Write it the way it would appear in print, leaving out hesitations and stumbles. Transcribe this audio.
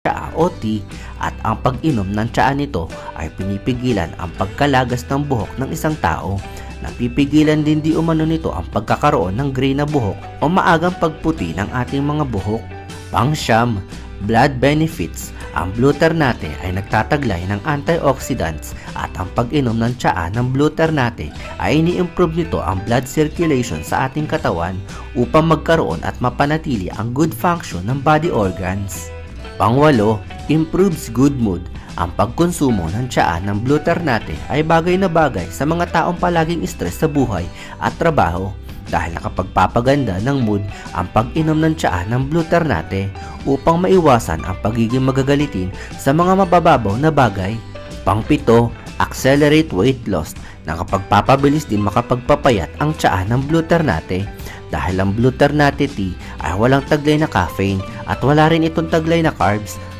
tsaa o tea at ang pag-inom ng tsaa nito ay pinipigilan ang pagkalagas ng buhok ng isang tao. Napipigilan din di umano nito ang pagkakaroon ng gray na buhok o maagang pagputi ng ating mga buhok. Pang-siyam, blood benefits. Ang Blue Ternate ay nagtataglay ng antioxidants at ang pag-inom ng tsaa ng Blue Ternate ay ini-improve nito ang blood circulation sa ating katawan upang magkaroon at mapanatili ang good function ng body organs. Pang-walo, improves good mood. Ang pagkonsumo ng tsaa ng Blue Ternate ay bagay na bagay sa mga taong palaging stress sa buhay at trabaho dahil nakapagpapaganda ng mood ang pag-inom ng tsaa ng Blue Ternate upang maiwasan ang pagiging magagalitin sa mga mabababaw na bagay. Pang-pito, accelerate weight loss. Nakapagpapabilis din makapagpapayat ang tsaa ng Blue Ternate dahil ang Blue Ternate tea ay walang taglay na caffeine at wala rin itong taglay na carbs